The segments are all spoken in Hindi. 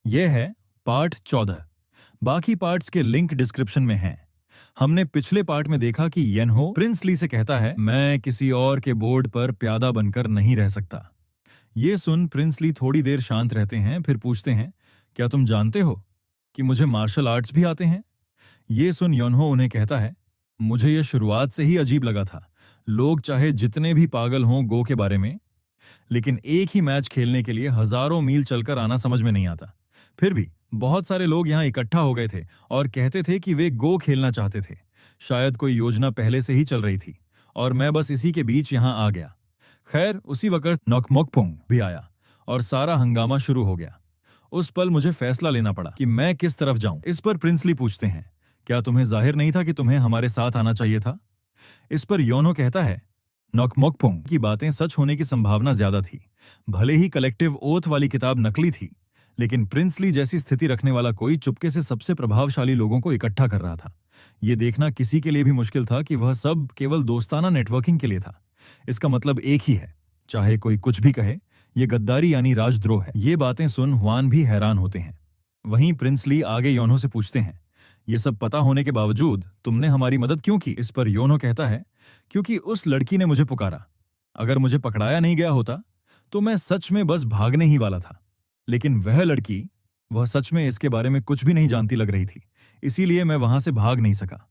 यह है पार्ट 14। बाकी पार्ट्स के लिंक डिस्क्रिप्शन में हैं। हमने पिछले पार्ट में देखा कि येनहो प्रिंस ली से कहता है, मैं किसी और के बोर्ड पर प्यादा बनकर नहीं रह सकता। ये सुन प्रिंस ली थोड़ी देर शांत रहते हैं, फिर पूछते हैं, क्या तुम जानते हो कि मुझे मार्शल आर्ट्स भी आते हैं? ये सुन योनहो उन्हें कहता है, मुझे यह शुरुआत से ही अजीब लगा था। लोग चाहे जितने भी पागल हों गो के बारे में, लेकिन एक ही मैच खेलने के लिए हजारों मील चलकर आना समझ में नहीं आता। फिर भी बहुत सारे लोग यहाँ इकट्ठा हो गए थे और कहते थे कि वे गो खेलना चाहते थे। शायद कोई योजना पहले से ही चल रही थी और मैं बस इसी के बीच यहाँ आ गया। खैर उसी वक्त नॉकमॉकपुंग भी आया और सारा हंगामा शुरू हो गया। उस पल मुझे फैसला लेना पड़ा कि मैं किस तरफ जाऊं। इस पर प्रिंसली पूछते हैं, क्या तुम्हें जाहिर नहीं था कि तुम्हें हमारे साथ आना चाहिए था? इस पर योनो कहता है, नॉकमॉकपुंग की बातें सच होने की संभावना ज्यादा थी। भले ही कलेक्टिव ओथ वाली किताब नकली थी, लेकिन प्रिंसली जैसी स्थिति रखने वाला कोई चुपके से सबसे प्रभावशाली लोगों को इकट्ठा कर रहा था। यह देखना किसी के लिए भी मुश्किल था कि वह सब केवल दोस्ताना नेटवर्किंग के लिए था। इसका मतलब एक ही है, चाहे कोई कुछ भी कहे, यह गद्दारी यानी राजद्रोह है। ये बातें सुन हुआन भी हैरान होते हैं। वहीं प्रिंसली आगे योनो से पूछते हैं, ये सब पता होने के बावजूद तुमने हमारी मदद क्यों की? इस पर योनो कहता है, क्योंकि उस लड़की ने मुझे पुकारा। अगर मुझे पकड़ाया नहीं गया होता तो मैं सच में बस भागने ही वाला था। लेकिन वह लड़की, वह सच में इसके बारे में कुछ भी नहीं जानती लग रही थी, इसीलिए मैं वहां से भाग नहीं सका।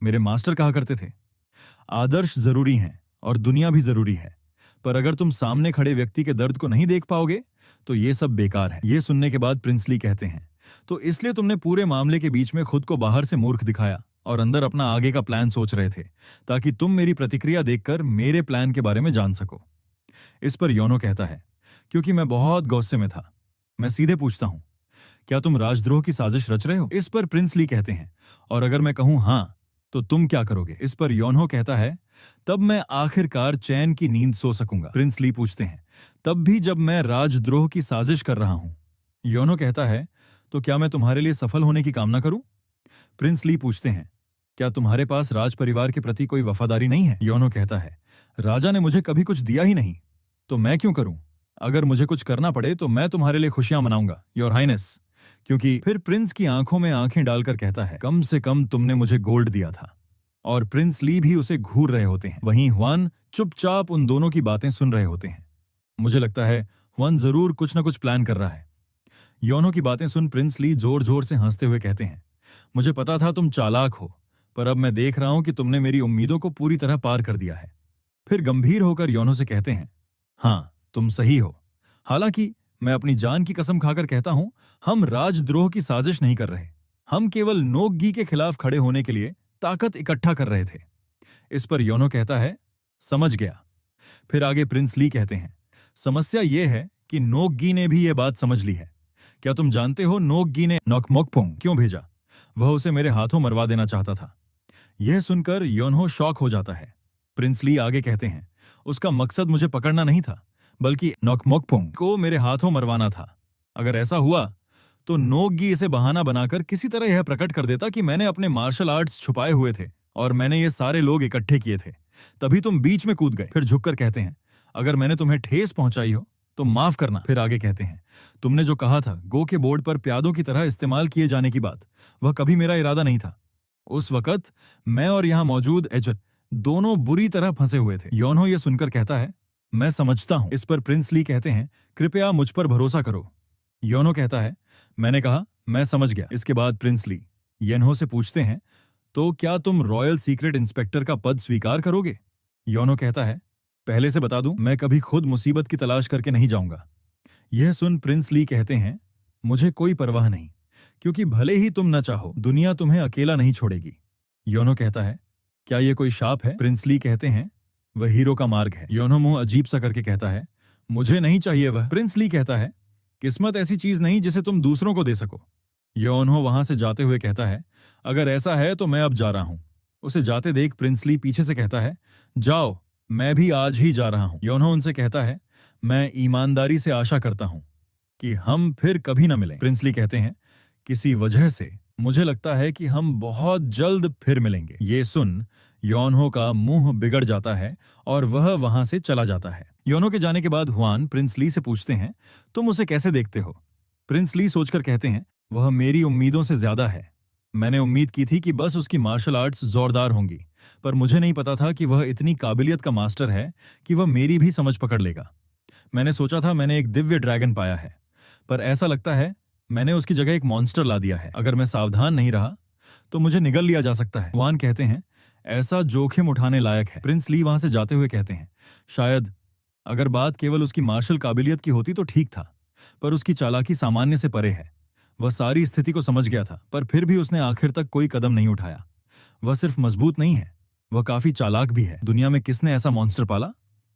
मेरे मास्टर कहा करते थे, आदर्श जरूरी हैं और दुनिया भी जरूरी है, पर अगर तुम सामने खड़े व्यक्ति के दर्द को नहीं देख पाओगे तो ये सब बेकार है। ये सुनने के बाद प्रिंसली कहते हैं, तो इसलिए तुमने पूरे मामले के बीच में खुद को बाहर से मूर्ख दिखाया और अंदर अपना आगे का प्लान सोच रहे थे, ताकि तुम मेरी प्रतिक्रिया देखकर मेरे प्लान के बारे में जान सको। इस पर योनो कहता है, क्योंकि मैं बहुत गुस्से में था। मैं सीधे पूछता हूं, क्या तुम राजद्रोह की साजिश रच रहे हो? इस पर प्रिंसली कहते हैं, और अगर मैं कहूं हां तो तुम क्या करोगे? इस पर योनो कहता है, तब मैं आखिरकार चैन की नींद सो सकूंगा। प्रिंसली पूछते हैं, तब भी जब मैं राजद्रोह की साजिश कर रहा हूं? योनो कहता है, तो क्या मैं तुम्हारे लिए सफल होने की कामना करूं? प्रिंसली पूछते हैं, क्या तुम्हारे पास राज परिवार के प्रति कोई वफादारी नहीं है? योनो कहता है, राजा ने मुझे कभी कुछ दिया ही नहीं, तो मैं क्यों करूं? अगर मुझे कुछ करना पड़े तो मैं तुम्हारे लिए खुशियां मनाऊंगा, योर हाइनेस। क्योंकि फिर प्रिंस की आंखों में आंखें डालकर कहता है, कम से कम तुमने मुझे गोल्ड दिया था। और प्रिंस ली भी उसे घूर रहे होते हैं। वहीं हुआन चुपचाप उन दोनों की बातें सुन रहे होते हैं। मुझे लगता है हुआन जरूर कुछ न कुछ प्लान कर रहा है। योनो की बातें सुन प्रिंस ली जोर जोर से हंसते हुए कहते हैं, मुझे पता था तुम चालाक हो, पर अब मैं देख रहा हूं कि तुमने मेरी उम्मीदों को पूरी तरह पार कर दिया है। फिर गंभीर होकर योनो से कहते हैं, हाँ तुम सही हो। हालांकि मैं अपनी जान की कसम खाकर कहता हूं, हम राजद्रोह की साजिश नहीं कर रहे। हम केवल नोकगी के खिलाफ खड़े होने के लिए ताकत इकट्ठा कर रहे थे। इस पर योनो कहता है, समझ गया। फिर आगे प्रिंस ली कहते हैं, समस्या यह है कि नोकगी ने भी यह बात समझ ली है। क्या तुम जानते हो नोकगी ने नॉकमॉकपुंग क्यों भेजा? वह उसे मेरे हाथों मरवा देना चाहता था। यह सुनकर योनहो शॉक हो जाता है। प्रिंस ली आगे कहते हैं, उसका मकसद मुझे पकड़ना नहीं था, बल्कि नॉकमॉकपुंग को मेरे हाथों मरवाना था। अगर ऐसा हुआ तो नोकगी इसे बहाना बनाकर किसी तरह यह प्रकट कर देता कि मैंने अपने मार्शल आर्ट्स छुपाए हुए थे और मैंने ये सारे लोग इकट्ठे किए थे, तभी तुम बीच में कूद गए। फिर झुककर कहते हैं, अगर मैंने तुम्हें ठेस पहुंचाई हो तो माफ करना। फिर आगे कहते हैं, तुमने जो कहा था गो के बोर्ड पर प्यादों की तरह इस्तेमाल किए जाने की बात, वह कभी मेरा इरादा नहीं था। उस वक्त मैं और यहां मौजूद एजर दोनों बुरी तरह फंसे हुए थे। योनहो यह सुनकर कहता है, मैं समझता हूं। इस पर प्रिंस ली कहते हैं, कृपया मुझ पर भरोसा करो। योनो कहता है, मैंने कहा मैं समझ गया। इसके बाद प्रिंस ली येनहो से पूछते हैं, तो क्या तुम रॉयल सीक्रेट इंस्पेक्टर का पद स्वीकार करोगे? योनो कहता है, पहले से बता दूं, मैं कभी खुद मुसीबत की तलाश करके नहीं जाऊंगा। यह सुन प्रिंस ली कहते हैं, मुझे कोई परवाह नहीं, क्योंकि भले ही तुम न चाहो, दुनिया तुम्हें अकेला नहीं छोड़ेगी। योनो कहता है, क्या यह कोई शाप है? प्रिंस ली कहते हैं, वह हीरो का मार्ग है। योनो मुंह अजीब सा करके कहता है, मुझे नहीं चाहिए वह। प्रिंस ली कहता है, किस्मत ऐसी चीज नहीं जिसे तुम दूसरों को दे सको। योनो वहां से जाते हुए कहता है, अगर ऐसा है तो मैं अब जा रहा हूं। उसे जाते देख प्रिंस ली पीछे से कहता है, जाओ, मैं भी आज ही जा रहा हूं। योनो उनसे कहता है, मैं ईमानदारी से आशा करता हूं कि हम फिर कभी न मिलें। प्रिंस ली कहते हैं, किसी वजह से मुझे लगता है कि हम बहुत जल्द फिर मिलेंगे। ये सुन योनहो का मुंह बिगड़ जाता है और वह वहां से चला जाता है। योनो के जाने के बाद हुआन प्रिंस ली से पूछते हैं, तुम उसे कैसे देखते हो? प्रिंस ली सोचकर कहते हैं, वह मेरी उम्मीदों से ज्यादा है। मैंने उम्मीद की थी कि बस उसकी मार्शल आर्ट्स जोरदार होंगी, पर मुझे नहीं पता था कि वह इतनी काबिलियत का मास्टर है कि वह मेरी भी समझ पकड़ लेगा। मैंने सोचा था मैंने एक दिव्य ड्रैगन पाया है, पर ऐसा लगता है मैंने उसकी जगह एक मॉन्स्टर ला दिया है। अगर मैं सावधान नहीं रहा तो मुझे निगल लिया जा सकता है। वान कहते हैं, ऐसा जोखिम उठाने लायक है। प्रिंस ली वहां से जाते हुए कहते हैं, शायद अगर बात केवल उसकी मार्शल काबिलियत की होती तो ठीक था, पर उसकी चालाकी सामान्य से परे है। वह सारी स्थिति को समझ गया था, पर फिर भी उसने आखिर तक कोई कदम नहीं उठाया। वह सिर्फ मजबूत नहीं है, वह काफी चालाक भी है। दुनिया में किसने ऐसा मॉन्स्टर पाला?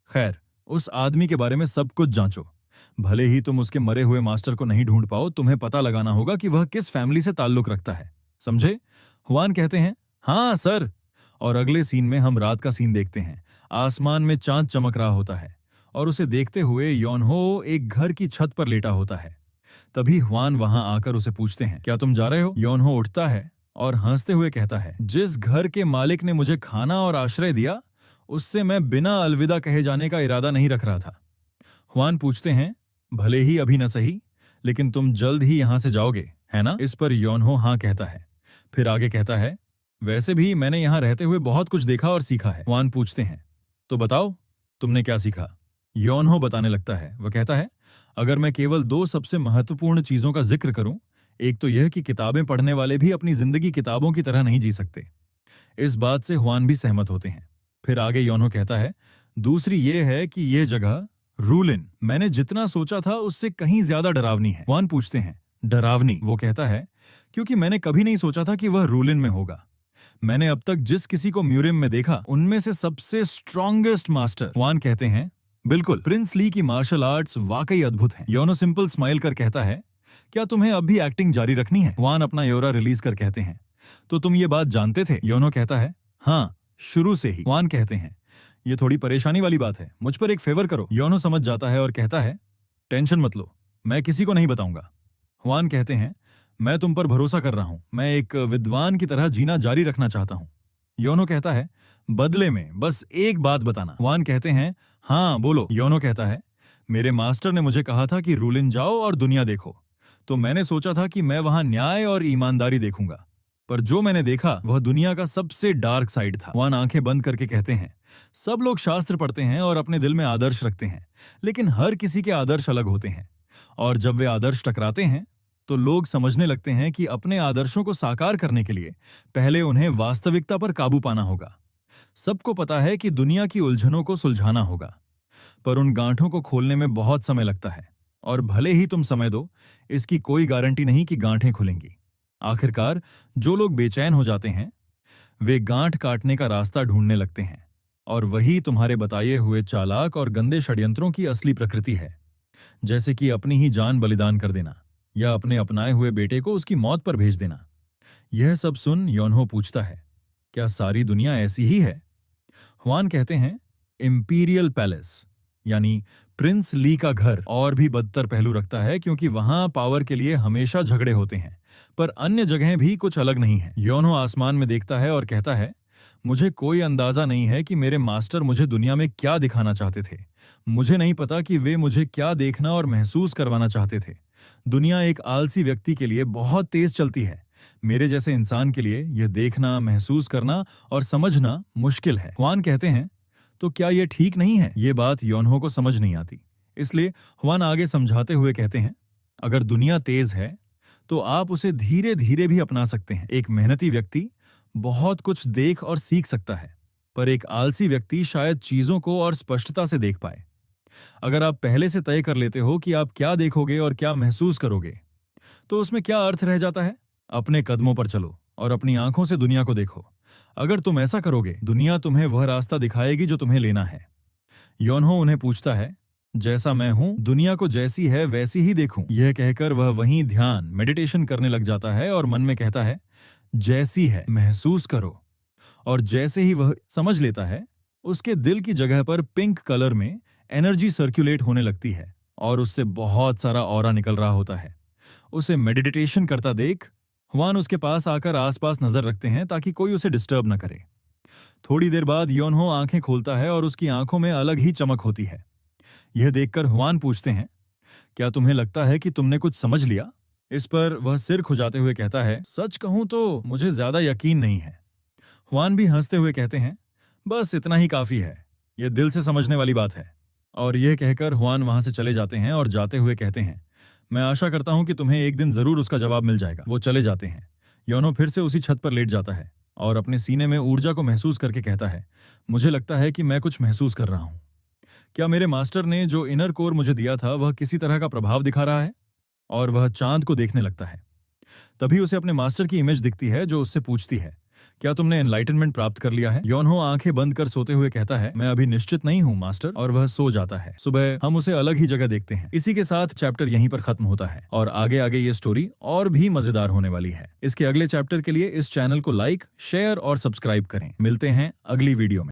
खैर, उस आदमी के बारे में सब कुछ जांचो। भले ही तुम उसके मरे हुए मास्टर को नहीं ढूंढ पाओ, तुम्हें पता लगाना होगा कि वह किस फैमिली से ताल्लुक रखता है। समझे? हुआन कहते हैं, हाँ सर। और अगले सीन में हम रात का सीन देखते हैं। आसमान में चांद चमक रहा होता है और उसे देखते हुए योनहो एक घर की छत पर लेटा होता है। तभी हुआन वहां आकर उसे पूछते हैं, क्या तुम जा रहे हो? योनहो उठता है और हंसते हुए कहता है, जिस घर के मालिक ने मुझे खाना और आश्रय दिया, उससे मैं बिना अलविदा कहे जाने का इरादा नहीं रख रहा था। हुआन पूछते हैं, भले ही अभी न सही, लेकिन तुम जल्द ही यहां से जाओगे, है ना? इस पर योनहो हाँ कहता है। फिर आगे कहता है, वैसे भी मैंने यहां रहते हुए बहुत कुछ देखा और सीखा है। हुआन पूछते हैं, तो बताओ तुमने क्या सीखा? योनहो बताने लगता है। वह कहता है, अगर मैं केवल 2 सबसे महत्वपूर्ण चीजों का जिक्र करूं, एक तो यह कि किताबें पढ़ने वाले भी अपनी जिंदगी किताबों की तरह नहीं जी सकते। इस बात से हुआन भी सहमत होते हैं। फिर आगे योनहो कहता है, दूसरी ये है कि यह जगह रूलिन मैंने जितना सोचा था उससे कहीं ज्यादा डरावनी है। हुआन पूछते हैं, डरावनी? वो कहता है, क्योंकि मैंने कभी नहीं सोचा था कि वह रूलिन में होगा। मैंने अब तक जिस किसी को म्यूरियम में देखा, उनमें से सबसे स्ट्रॉन्गेस्ट मास्टर। हुआन कहते हैं, बिल्कुल, प्रिंस ली की मार्शल आर्ट्स वाकई अद्भुत हैं। योनो सिंपल स्माइल कर कहता है, क्या तुम्हें अब भी एक्टिंग जारी रखनी है? हुआन अपना योरा रिलीज कर कहते हैं, तो तुम ये बात जानते थे? योनो कहता है, हाँ, शुरू से ही। हुआन कहते हैं, ये थोड़ी परेशानी वाली बात है, मुझ पर एक फेवर करो। योनो समझ जाता है और कहता है, टेंशन मत लो, मैं किसी को नहीं बताऊंगा। हुआन कहते हैं, मैं तुम पर भरोसा कर रहा हूं, मैं एक विद्वान की तरह जीना जारी रखना चाहता हूं। योनो कहता है, बदले में बस एक बात बताना। हुआन कहते हैं, हाँ बोलो। योनो कहता है, मेरे मास्टर ने मुझे कहा था कि रूलिन जाओ और दुनिया देखो, तो मैंने सोचा था कि मैं वहां न्याय और ईमानदारी देखूंगा, पर जो मैंने देखा वह दुनिया का सबसे डार्क साइड था। हुआन आंखें बंद करके कहते हैं, सब लोग शास्त्र पढ़ते हैं और अपने दिल में आदर्श रखते हैं, लेकिन हर किसी के आदर्श अलग होते हैं, और जब वे आदर्श टकराते हैं तो लोग समझने लगते हैं कि अपने आदर्शों को साकार करने के लिए पहले उन्हें वास्तविकता पर काबू पाना होगा। सबको पता है कि दुनिया की उलझनों को सुलझाना होगा, पर उन गांठों को खोलने में बहुत समय लगता है, और भले ही तुम समय दो, इसकी कोई गारंटी नहीं कि गांठें खुलेंगी। आखिरकार जो लोग बेचैन हो जाते हैं, वे गांठ काटने का रास्ता ढूंढने लगते हैं, और वही तुम्हारे बताए हुए चालाक और गंदे षड्यंत्रों की असली प्रकृति है, जैसे कि अपनी ही जान बलिदान कर देना या अपने अपनाए हुए बेटे को उसकी मौत पर भेज देना। यह सब सुन योनहो पूछता है, क्या सारी दुनिया ऐसी ही है? हुआन कहते हैं, इंपीरियल पैलेस यानी प्रिंस ली का घर और भी बदतर पहलू रखता है, क्योंकि वहां पावर के लिए हमेशा झगड़े होते हैं, पर अन्य जगहें भी कुछ अलग नहीं है। योनहो आसमान में देखता है और कहता है, मुझे कोई अंदाजा नहीं है कि मेरे मास्टर मुझे दुनिया में क्या दिखाना चाहते थे। मुझे नहीं पता कि वे मुझे क्या देखना और महसूस करवाना चाहते थे। दुनिया एक आलसी व्यक्ति के लिए बहुत तेज चलती है, मेरे जैसे इंसान के लिए यह देखना, महसूस करना और समझना मुश्किल है। हुआन कहते हैं, तो क्या यह ठीक नहीं है? ये बात योनहो को समझ नहीं आती, इसलिए हुआन आगे समझाते हुए कहते हैं, अगर दुनिया तेज है तो आप उसे धीरे धीरे भी अपना सकते हैं। एक मेहनती व्यक्ति बहुत कुछ देख और सीख सकता है, पर एक आलसी व्यक्ति शायद चीजों को और स्पष्टता से देख पाए। अगर आप पहले से तय कर लेते हो कि आप क्या देखोगे और क्या महसूस करोगे, तो उसमें क्या अर्थ रह जाता है? अपने कदमों पर चलो और अपनी आंखों से दुनिया को देखो। अगर तुम ऐसा करोगे, दुनिया तुम्हें वह रास्ता दिखाएगी जो तुम्हें लेना है। योनहो उन्हें पूछता है, जैसा मैं हूं, दुनिया को जैसी है वैसी ही देखूं? यह कहकर वह वहीं ध्यान मेडिटेशन करने लग जाता है और मन में कहता है, जैसी है महसूस करो। और जैसे ही वह समझ लेता है, उसके दिल की जगह पर पिंक कलर में एनर्जी सर्कुलेट होने लगती है और उससे बहुत सारा ऑरा निकल रहा होता है। उसे मेडिटेशन करता देख हुआन उसके पास आकर आसपास नजर रखते हैं ताकि कोई उसे डिस्टर्ब न करे। थोड़ी देर बाद योनहो आंखें खोलता है और उसकी आंखों में अलग ही चमक होती है। यह देखकर हुआन पूछते हैं, क्या तुम्हें लगता है कि तुमने कुछ समझ लिया? इस पर वह सिर खुजाते हुए कहता है, सच कहूं तो मुझे ज्यादा यकीन नहीं है। हुआन भी हंसते हुए कहते हैं, बस इतना ही काफी है, यह दिल से समझने वाली बात है। और यह कहकर हुआन वहां से चले जाते हैं और जाते हुए कहते हैं, मैं आशा करता हूं कि तुम्हें एक दिन जरूर उसका जवाब मिल जाएगा। वो चले जाते हैं। योनो फिर से उसी छत पर लेट जाता है और अपने सीने में ऊर्जा को महसूस करके कहता है, मुझे लगता है कि मैं कुछ महसूस कर रहा हूं। क्या मेरे मास्टर ने जो इनर कोर मुझे दिया था वह किसी तरह का प्रभाव दिखा रहा है? और वह चांद को देखने लगता है। तभी उसे अपने मास्टर की इमेज दिखती है जो उससे पूछती है, क्या तुमने एनलाइटनमेंट प्राप्त कर लिया है? योनहो आंखें बंद कर सोते हुए कहता है, मैं अभी निश्चित नहीं हूँ मास्टर, और वह सो जाता है। सुबह हम उसे अलग ही जगह देखते हैं। इसी के साथ चैप्टर यहीं पर खत्म होता है और आगे आगे ये स्टोरी और भी मजेदार होने वाली है। इसके अगले चैप्टर के लिए इस चैनल को लाइक, शेयर और सब्सक्राइब करें। मिलते हैं अगली वीडियो में।